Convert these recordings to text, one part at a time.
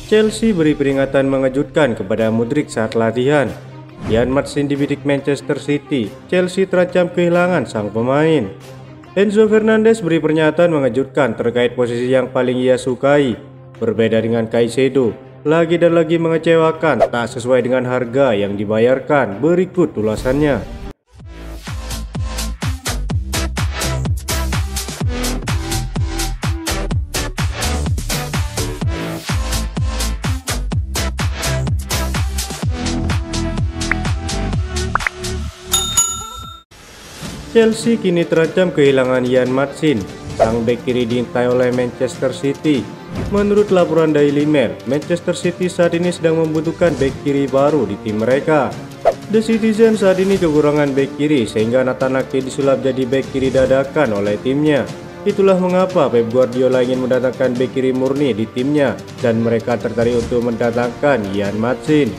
Chelsea beri peringatan mengejutkan kepada Mudryk saat latihan. Ian Maatsen dibidik Manchester City, Chelsea terancam kehilangan sang pemain. Enzo Fernandez beri pernyataan mengejutkan terkait posisi yang paling ia sukai. Berbeda dengan Caicedo, lagi dan lagi mengecewakan, tak sesuai dengan harga yang dibayarkan. Berikut ulasannya. Chelsea kini terancam kehilangan Ian Maatsen, sang bek kiri diintai oleh Manchester City. Menurut laporan Daily Mail, Manchester City saat ini sedang membutuhkan bek kiri baru di tim mereka. The Citizen saat ini kekurangan bek kiri sehingga Nathan Ake disulap jadi bek kiri dadakan oleh timnya. Itulah mengapa Pep Guardiola ingin mendatangkan bek kiri murni di timnya dan mereka tertarik untuk mendatangkan Ian Maatsen.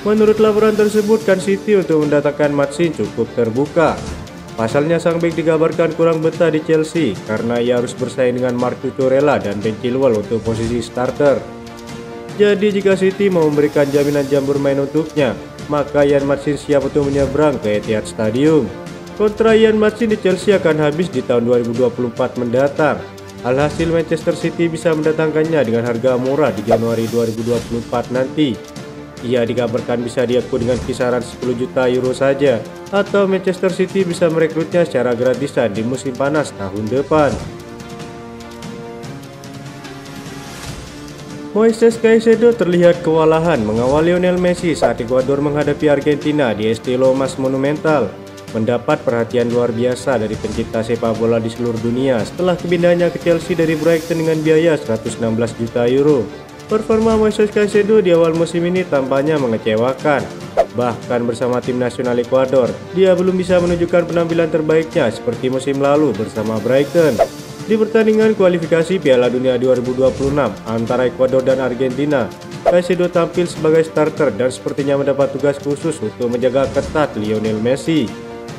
Menurut laporan tersebut, kan City untuk mendatangkan Maatsen cukup terbuka. Pasalnya sang bek dikabarkan kurang betah di Chelsea karena ia harus bersaing dengan Marc Cucurella dan Ben Chilwell untuk posisi starter. Jadi jika City mau memberikan jaminan jam bermain untuknya, maka Ian Maatsen siap untuk menyeberang ke Etihad Stadium. Kontrak Ian Maatsen di Chelsea akan habis di tahun 2024 mendatang. Alhasil Manchester City bisa mendatangkannya dengan harga murah di Januari 2024 nanti. Ia dikabarkan bisa diakui dengan kisaran 10 juta euro saja, atau Manchester City bisa merekrutnya secara gratisan di musim panas tahun depan. Moises Caicedo terlihat kewalahan mengawal Lionel Messi saat Ekuador menghadapi Argentina di Estilo Mas Monumental. Mendapat perhatian luar biasa dari pencipta sepak bola di seluruh dunia setelah kepindahannya ke Chelsea dari Brighton dengan biaya 116 juta euro. Performa Moises Caicedo di awal musim ini tampaknya mengecewakan. Bahkan bersama tim nasional Ekuador, dia belum bisa menunjukkan penampilan terbaiknya seperti musim lalu bersama Brighton. Di pertandingan kualifikasi Piala Dunia 2026 antara Ekuador dan Argentina, Caicedo tampil sebagai starter dan sepertinya mendapat tugas khusus untuk menjaga ketat Lionel Messi.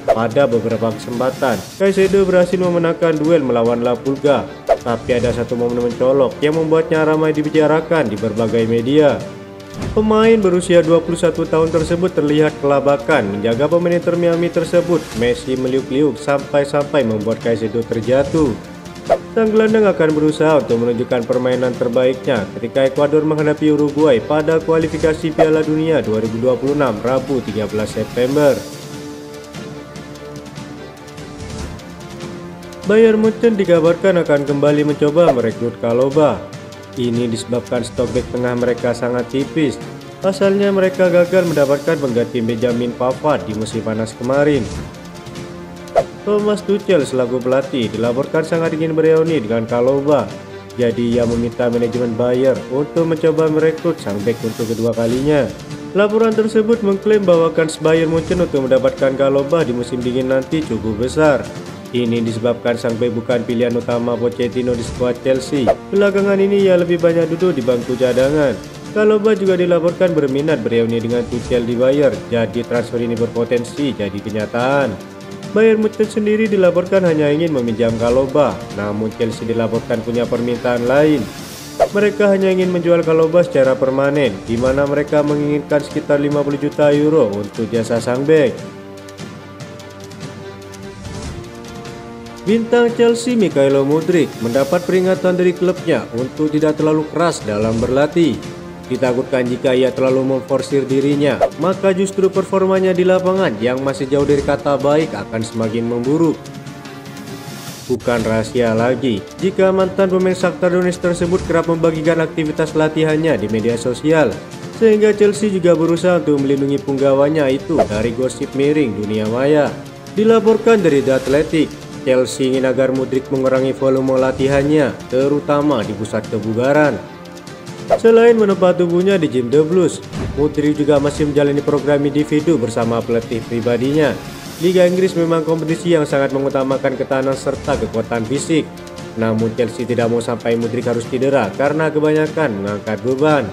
Pada beberapa kesempatan, Caicedo berhasil memenangkan duel melawan La Pulga. Tapi ada satu momen mencolok yang membuatnya ramai dibicarakan di berbagai media. Pemain berusia 21 tahun tersebut terlihat kelabakan menjaga pemain Inter Miami tersebut. Messi meliuk-liuk sampai-sampai membuat Caicedo terjatuh. Sang gelandang akan berusaha untuk menunjukkan permainan terbaiknya ketika Ekuador menghadapi Uruguay pada kualifikasi Piala Dunia 2026 Rabu 13 September. Bayern Munchen dikabarkan akan kembali mencoba merekrut Chalobah. Ini disebabkan stok bek tengah mereka sangat tipis. Pasalnya mereka gagal mendapatkan pengganti Benjamin Pavard di musim panas kemarin. Thomas Tuchel selaku pelatih dilaporkan sangat ingin bereuni dengan Chalobah. Jadi ia meminta manajemen Bayern untuk mencoba merekrut sang bek untuk kedua kalinya. Laporan tersebut mengklaim bahwa kans Bayern Munchen untuk mendapatkan Chalobah di musim dingin nanti cukup besar. Ini disebabkan sang bek bukan pilihan utama Pochettino di skuad Chelsea. Belakangan ini ia lebih banyak duduk di bangku cadangan. Chalobah juga dilaporkan berminat bereuni dengan Tuchel di Bayern, jadi transfer ini berpotensi jadi kenyataan. Bayern Munchen sendiri dilaporkan hanya ingin meminjam Chalobah, namun Chelsea dilaporkan punya permintaan lain. Mereka hanya ingin menjual Chalobah secara permanen, di mana mereka menginginkan sekitar 50 juta euro untuk jasa sang bek. Bintang Chelsea Mykhailo Mudryk mendapat peringatan dari klubnya untuk tidak terlalu keras dalam berlatih. Ditakutkan jika ia terlalu memforsir dirinya, maka justru performanya di lapangan yang masih jauh dari kata baik akan semakin memburuk. Bukan rahasia lagi jika mantan pemain Shakhtar Donetsk tersebut kerap membagikan aktivitas latihannya di media sosial, sehingga Chelsea juga berusaha untuk melindungi punggawanya itu dari gosip miring dunia maya. Dilaporkan dari The Athletic, Chelsea ingin agar Mudryk mengurangi volume latihannya, terutama di pusat kebugaran. Selain menempa tubuhnya di gym The Blues, Mudryk juga masih menjalani program individu bersama pelatih pribadinya. Liga Inggris memang kompetisi yang sangat mengutamakan ketahanan serta kekuatan fisik. Namun Chelsea tidak mau sampai Mudryk harus cedera karena kebanyakan mengangkat beban.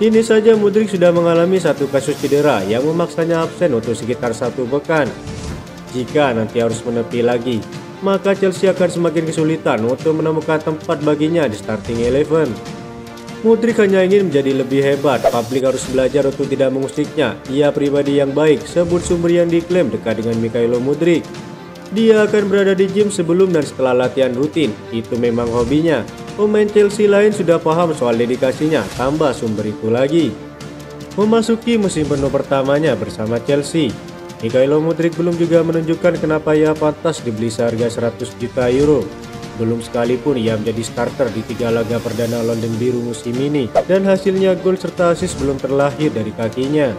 Kini saja Mudryk sudah mengalami satu kasus cedera yang memaksanya absen untuk sekitar 1 pekan. Jika nanti harus menepi lagi, maka Chelsea akan semakin kesulitan untuk menemukan tempat baginya di starting eleven. Modric hanya ingin menjadi lebih hebat, publik harus belajar untuk tidak mengusiknya. Ia pribadi yang baik, sebut sumber yang diklaim dekat dengan Mikhailo Mudryk. Dia akan berada di gym sebelum dan setelah latihan rutin, itu memang hobinya. Pemain Chelsea lain sudah paham soal dedikasinya, tambah sumber itu lagi. Memasuki musim penuh pertamanya bersama Chelsea, Mikhailo Mudryk belum juga menunjukkan kenapa ia pantas dibeli seharga 100 juta euro. Belum sekalipun ia menjadi starter di 3 laga perdana London Biru musim ini, dan hasilnya gol serta assist belum terlahir dari kakinya.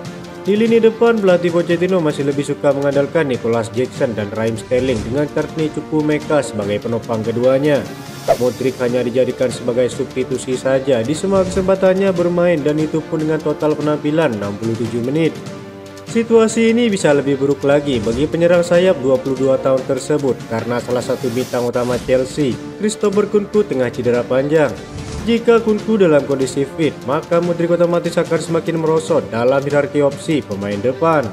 Di lini depan, pelatih Pochettino masih lebih suka mengandalkan Nicolas Jackson dan Raheem Sterling dengan Courtney Chukwuemeka sebagai penopang keduanya. Modric hanya dijadikan sebagai substitusi saja di semua kesempatannya bermain, dan itu pun dengan total penampilan 67 menit. Situasi ini bisa lebih buruk lagi bagi penyerang sayap 22 tahun tersebut karena salah satu bintang utama Chelsea, Christopher Nkunku, tengah cedera panjang. Jika Nkunku dalam kondisi fit, maka Modric otomatis akan semakin merosot dalam hierarki opsi pemain depan.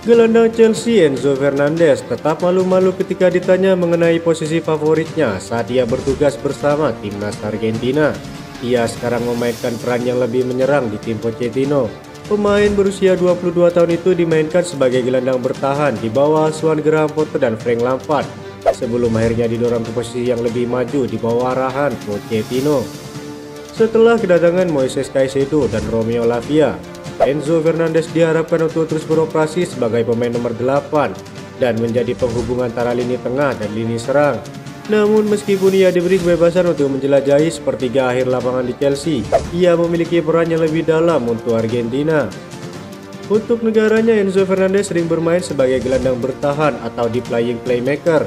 Gelandang Chelsea Enzo Fernandez tetap malu-malu ketika ditanya mengenai posisi favoritnya saat ia bertugas bersama timnas Argentina. Ia sekarang memainkan peran yang lebih menyerang di tim Pochettino. Pemain berusia 22 tahun itu dimainkan sebagai gelandang bertahan di bawah asuhan Graham Potter dan Frank Lampard, sebelum akhirnya didorong ke posisi yang lebih maju di bawah arahan Pochettino. Setelah kedatangan Moises Caicedo dan Romeo Lavia, Enzo Fernandez diharapkan untuk terus beroperasi sebagai pemain nomor 8 dan menjadi penghubung antara lini tengah dan lini serang. Namun meskipun ia diberi kebebasan untuk menjelajahi sepertiga akhir lapangan di Chelsea, ia memiliki peran yang lebih dalam untuk Argentina. Untuk negaranya, Enzo Fernandez sering bermain sebagai gelandang bertahan atau deep lying playmaker.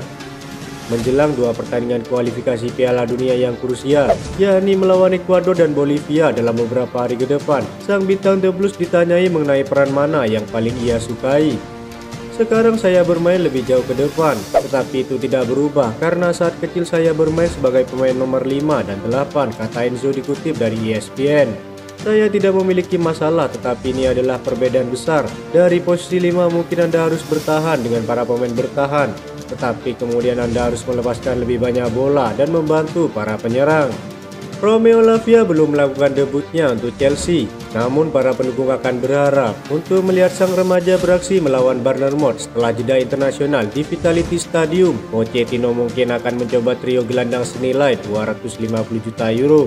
Menjelang 2 pertandingan kualifikasi Piala Dunia yang krusial, yakni melawan Ekuador dan Bolivia dalam beberapa hari ke depan, sang bintang The Blues ditanyai mengenai peran mana yang paling ia sukai. Sekarang saya bermain lebih jauh ke depan, tetapi itu tidak berubah karena saat kecil saya bermain sebagai pemain nomor 5 dan 8, kata Enzo dikutip dari ESPN. Saya tidak memiliki masalah, tetapi ini adalah perbedaan besar. Dari posisi 5 mungkin Anda harus bertahan dengan para pemain bertahan, tetapi kemudian Anda harus melepaskan lebih banyak bola dan membantu para penyerang. Romeo Lavia belum melakukan debutnya untuk Chelsea, namun para pendukung akan berharap untuk melihat sang remaja beraksi melawan Bournemouth setelah jeda internasional di Vitality Stadium. Pochettino mungkin akan mencoba trio gelandang senilai 250 juta euro.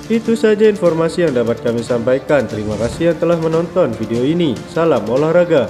Itu saja informasi yang dapat kami sampaikan. Terima kasih yang telah menonton video ini. Salam olahraga.